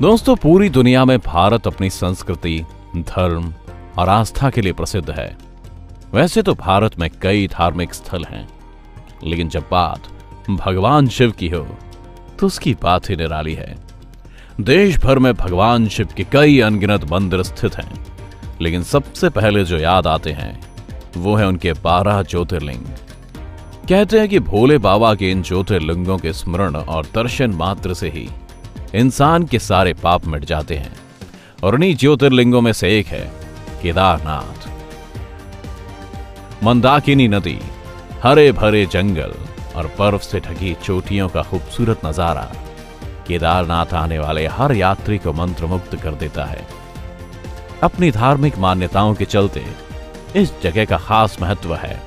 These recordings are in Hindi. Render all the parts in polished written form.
दोस्तों, पूरी दुनिया में भारत अपनी संस्कृति, धर्म और आस्था के लिए प्रसिद्ध है। वैसे तो भारत में कई धार्मिक स्थल हैं, लेकिन जब बात भगवान शिव की हो तो उसकी बात ही निराली है। देश भर में भगवान शिव के कई अनगिनत मंदिर स्थित हैं, लेकिन सबसे पहले जो याद आते हैं वो है उनके 12 ज्योतिर्लिंग। कहते हैं कि भोले बाबा के इन ज्योतिर्लिंगों के स्मरण और दर्शन मात्र से ही इंसान के सारे पाप मिट जाते हैं, और उन्हीं ज्योतिर्लिंगों में से एक है केदारनाथ। मंदाकिनी नदी, हरे भरे जंगल और बर्फ से ढकी चोटियों का खूबसूरत नजारा केदारनाथ आने वाले हर यात्री को मंत्रमुग्ध कर देता है। अपनी धार्मिक मान्यताओं के चलते इस जगह का खास महत्व है।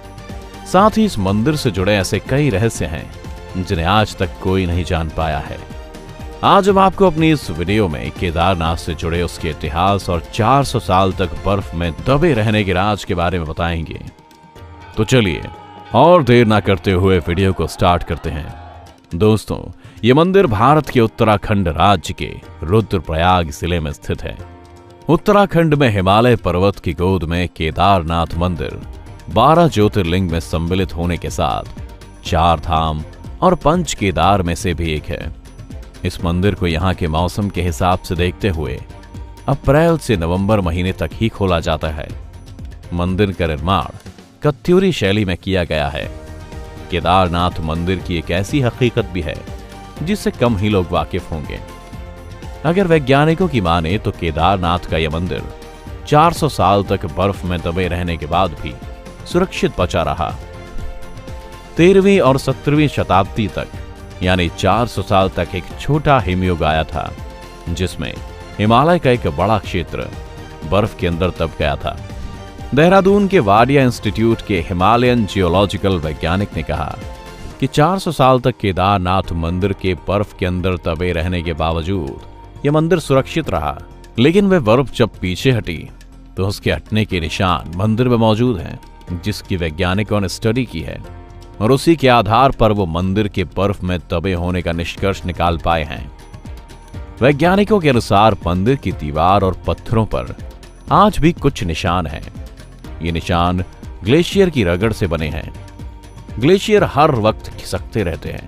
साथ ही इस मंदिर से जुड़े ऐसे कई रहस्य हैं जिन्हें आज तक कोई नहीं जान पाया है। आज हम आपको अपनी इस वीडियो में केदारनाथ से जुड़े उसके इतिहास और 400 साल तक बर्फ में दबे रहने के राज के बारे में बताएंगे। तो चलिए और देर ना करते हुए वीडियो को स्टार्ट करते हैं। दोस्तों, ये मंदिर भारत के उत्तराखंड राज्य के रुद्रप्रयाग जिले में स्थित है। उत्तराखंड में हिमालय पर्वत की गोद में केदारनाथ मंदिर 12 ज्योतिर्लिंग में सम्मिलित होने के साथ 4 धाम और पंच केदार में से भी एक है। इस मंदिर को यहाँ के मौसम के हिसाब से देखते हुए अप्रैल से नवंबर महीने तक ही खोला जाता है। मंदिर का निर्माण कत्यूरी शैली में किया गया है। केदारनाथ मंदिर की एक ऐसी हकीकत भी है जिससे कम ही लोग वाकिफ होंगे। अगर वैज्ञानिकों की माने तो केदारनाथ का यह मंदिर 400 साल तक बर्फ में दबे रहने के बाद भी सुरक्षित बचा रहा। 13वीं और 17वीं शताब्दी तक यानी 400 साल तक एक छोटा हिमयुग आया था, जिसमें हिमालय का एक बड़ा क्षेत्र बर्फ के अंदर दब गया था। देहरादून के वाडिया इंस्टीट्यूट के हिमालयन जियोलॉजिकल वैज्ञानिक ने कहा कि 400 साल तक केदारनाथ मंदिर के बर्फ के अंदर दबे रहने के बावजूद यह मंदिर सुरक्षित रहा। लेकिन वह बर्फ जब पीछे हटी तो उसके हटने के निशान मंदिर में मौजूद हैं, जिसकी वैज्ञानिकों ने स्टडी की है, और उसी के आधार पर वो मंदिर के बर्फ में दबे होने का निष्कर्ष निकाल पाए हैं। वैज्ञानिकों के अनुसार मंदिर की दीवार और पत्थरों पर आज भी कुछ निशान हैं। ये निशान ग्लेशियर की रगड़ से बने हैं। ग्लेशियर हर वक्त खिसकते रहते हैं।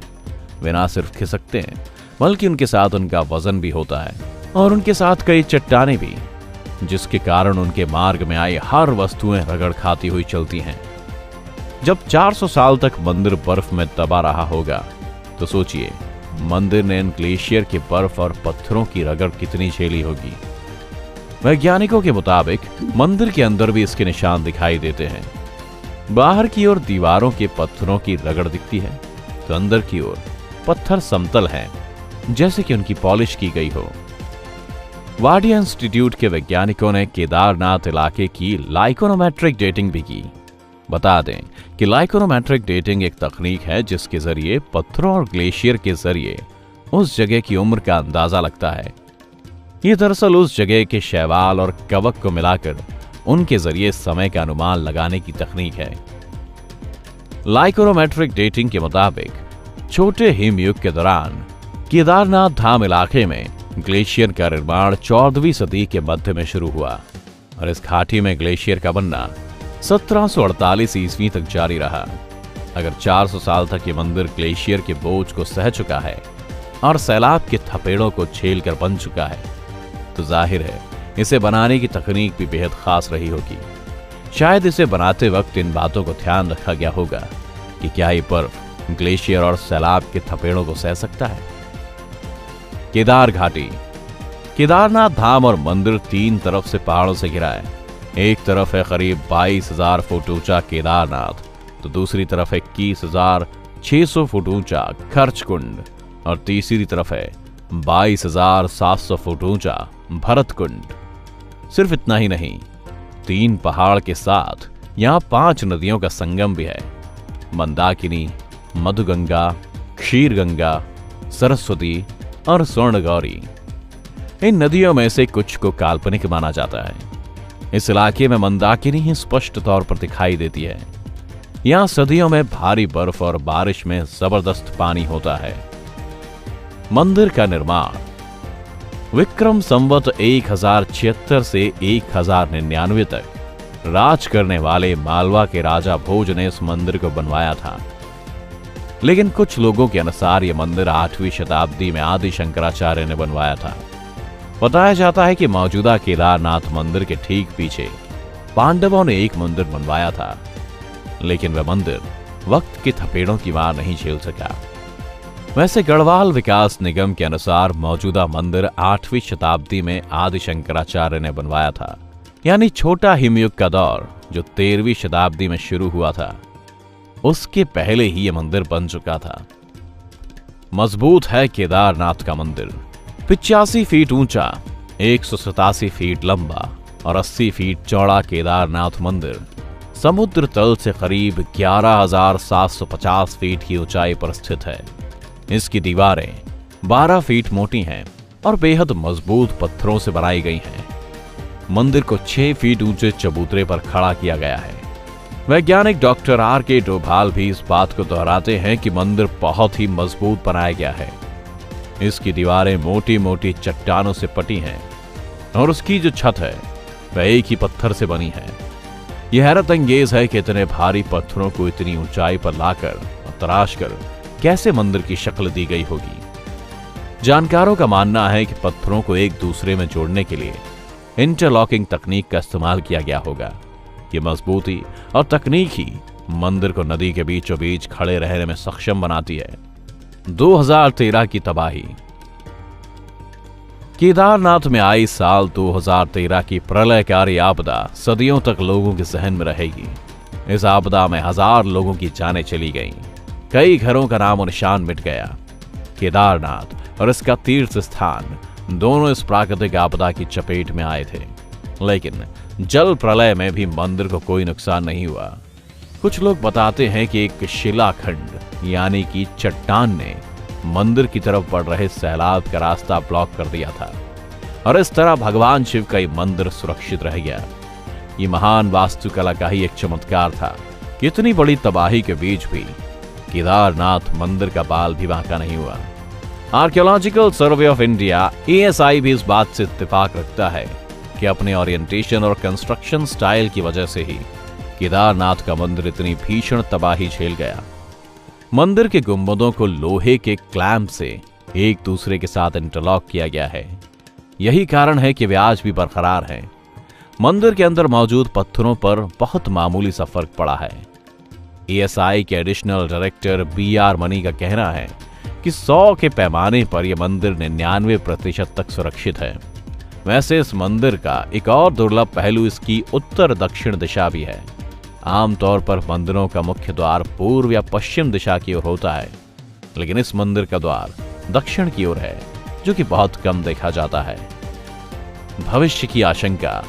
वे ना सिर्फ खिसकते हैं बल्कि उनके साथ उनका वजन भी होता है, और उनके साथ कई चट्टानें भी, जिसके कारण उनके मार्ग में आई हर वस्तुएं रगड़ खाती हुई चलती हैं। जब 400 साल तक मंदिर बर्फ में दबा रहा होगा तो सोचिए मंदिर ने इन ग्लेशियर के बर्फ और पत्थरों की रगड़ कितनी झेली होगी। वैज्ञानिकों के मुताबिक मंदिर के अंदर भी इसके निशान दिखाई देते हैं। बाहर की ओर दीवारों के पत्थरों की रगड़ दिखती है, तो अंदर की ओर पत्थर समतल हैं, जैसे कि उनकी पॉलिश की गई हो। वाडिया इंस्टीट्यूट के वैज्ञानिकों ने केदारनाथ इलाके की लाइकोनोमेट्रिक डेटिंग भी की। बता दें कि लाइकोनोमेट्रिक डेटिंग एक तकनीक है जिसके जरिए पत्थरों और ग्लेशियर के जरिए उस जगह की उम्र का अंदाजा लगता है। ये दरअसल उस जगह के शैवाल और कवक को मिलाकर उनके जरिए समय का अनुमान लगाने की तकनीक है। लाइकोनोमेट्रिक डेटिंग के मुताबिक छोटे हिमयुग के दौरान केदारनाथ धाम इलाके में ग्लेशियर का निर्माण 14वीं सदी के मध्य में शुरू हुआ, और इस घाटी में ग्लेशियर का बनना 1748 ईस्वी तक जारी रहा। अगर 400 साल तक ये मंदिर ग्लेशियर के बोझ को सह चुका है और सैलाब के थपेड़ों को झेलकर बन चुका है, तो जाहिर है इसे बनाने की तकनीक भी बेहद खास रही होगी। शायद इसे बनाते वक्त इन बातों को ध्यान रखा गया होगा कि क्या ये बर्फ ग्लेशियर और सैलाब के थपेड़ों को सह सकता है। केदार घाटी। केदारनाथ धाम और मंदिर 3 तरफ से पहाड़ों से घिरा है। एक तरफ है करीब 22,000 फुट ऊंचा केदारनाथ, तो दूसरी तरफ है 21,600 फुट ऊंचा खर्चकुंड, और तीसरी तरफ है 22,700 फुट ऊंचा भरतकुंड। सिर्फ इतना ही नहीं, 3 पहाड़ के साथ यहाँ 5 नदियों का संगम भी है। मंदाकिनी, मधुगंगा, क्षीरगंगा, सरस्वती और स्वर्णगौरी। इन नदियों में से कुछ को काल्पनिक माना जाता है। इस इलाके में मंदाकिनी ही स्पष्ट तौर पर दिखाई देती है। यहाँ सदियों में भारी बर्फ और बारिश में जबरदस्त पानी होता है। मंदिर का निर्माण। विक्रम संवत 1076 से 1099 तक राज करने वाले मालवा के राजा भोज ने इस मंदिर को बनवाया था। लेकिन कुछ लोगों के अनुसार यह मंदिर 8वीं शताब्दी में आदि शंकराचार्य ने बनवाया था। बताया जाता है कि मौजूदा केदारनाथ मंदिर के ठीक पीछे पांडवों ने एक मंदिर बनवाया था, लेकिन वह मंदिर वक्त के थपेड़ों की मार नहीं झेल सका। वैसे गढ़वाल विकास निगम के अनुसार मौजूदा मंदिर 8वीं शताब्दी में आदि शंकराचार्य ने बनवाया था, यानी छोटा हिमयुग का दौर जो 13वीं शताब्दी में शुरू हुआ था, उसके पहले ही यह मंदिर बन चुका था। मजबूत है केदारनाथ का मंदिर। 85 फीट ऊंचा, 187 फीट लंबा और 80 फीट चौड़ा केदारनाथ मंदिर समुद्र तल से करीब 11,750 फीट की ऊंचाई पर स्थित है। इसकी दीवारें 12 फीट मोटी हैं और बेहद मजबूत पत्थरों से बनाई गई हैं। मंदिर को 6 फीट ऊंचे चबूतरे पर खड़ा किया गया है। वैज्ञानिक डॉक्टर R.K. डोभाल भी इस बात को दोहराते हैं कि मंदिर बहुत ही मजबूत बनाया गया है। इसकी दीवारें मोटी मोटी चट्टानों से पटी हैं और उसकी जो छत है वह एक ही पत्थर से बनी है। यह हैरत अंगेज है कि इतने भारी पत्थरों को इतनी ऊंचाई पर लाकर और तराश कर कैसे मंदिर की शक्ल दी गई होगी। जानकारों का मानना है कि पत्थरों को एक दूसरे में जोड़ने के लिए इंटरलॉकिंग तकनीक का इस्तेमाल किया गया होगा। ये मजबूती और तकनीक ही मंदिर को नदी के बीचों बीच खड़े रहने में सक्षम बनाती है। 2013 की तबाही। केदारनाथ में आई साल 2013 की प्रलयकारी आपदा सदियों तक लोगों के जहन में रहेगी। इस आपदा में 1000 लोगों की जानें चली गईं, कई घरों का नामो निशान मिट गया। केदारनाथ और इसका तीर्थ स्थान दोनों इस प्राकृतिक आपदा की चपेट में आए थे, लेकिन जल प्रलय में भी मंदिर को कोई नुकसान नहीं हुआ। कुछ लोग बताते हैं कि एक शिलाखंड यानी कि चट्टान ने मंदिर की तरफ बढ़ रहे सैलाब का रास्ता ब्लॉक कर दिया था और इस तरह भगवान शिव का मंदिर सुरक्षित रह गया। ये महान वास्तुकला का ही एक चमत्कार था कि इतनी बड़ी तबाही के बीच भी केदारनाथ मंदिर का बाल भी बांका नहीं हुआ। Archaeological survey of India ASI भी इस बात से इत्तेफाक रखता है कि अपने ओरिएंटेशन और कंस्ट्रक्शन स्टाइल की वजह से ही केदारनाथ का मंदिर इतनी भीषण तबाही झेल गया। मंदिर के गुंबदों को लोहे के क्लैंप से एक दूसरे के साथ इंटरलॉक किया गया है। यही कारण है कि वे आज भी बरकरार हैं। मंदिर के अंदर मौजूद पत्थरों पर बहुत मामूली सा फर्क पड़ा है। ASI के एडिशनल डायरेक्टर BR मनी का कहना है कि 100 के पैमाने पर यह मंदिर 99% तक सुरक्षित है। वैसे इस मंदिर का एक और दुर्लभ पहलू इसकी उत्तर दक्षिण दिशा भी है। आमतौर पर मंदिरों का मुख्य द्वार पूर्व या पश्चिम दिशा की ओर होता है, लेकिन इस मंदिर का द्वार दक्षिण की ओर है, जो कि बहुत कम देखा जाता है। भविष्य की आशंका।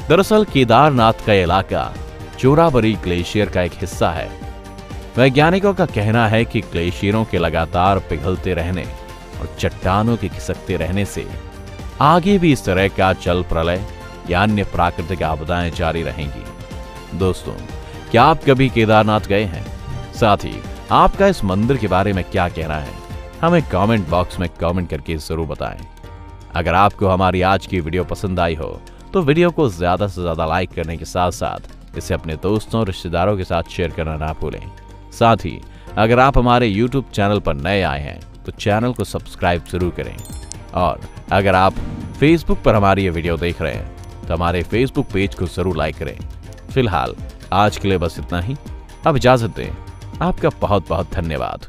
दरअसल केदारनाथ का इलाका चोराबरी ग्लेशियर का एक हिस्सा है। वैज्ञानिकों का कहना है कि ग्लेशियरों के लगातार पिघलते रहने और चट्टानों के खिसकते रहने से आगे भी इस तरह का जल प्रलय या अन्य प्राकृतिक आपदाएं जारी रहेंगी। दोस्तों, क्या आप कभी केदारनाथ गए हैं? साथ ही आपका इस मंदिर के बारे में क्या कहना है, हमें कमेंट बॉक्स में कमेंट करके जरूर बताएं। अगर आपको हमारी आज की वीडियो पसंद आई हो तो वीडियो को ज्यादा से ज्यादा लाइक करने के साथ साथ इसे अपने दोस्तों और रिश्तेदारों के साथ शेयर करना ना भूलें। साथ ही अगर आप हमारे YouTube चैनल पर नए आए हैं तो चैनल को सब्सक्राइब जरूर करें, और अगर आप Facebook पर हमारी ये वीडियो देख रहे हैं तो हमारे Facebook पेज को जरूर लाइक करें। फिलहाल आज के लिए बस इतना ही। अब इजाजत दें। आपका बहुत बहुत धन्यवाद।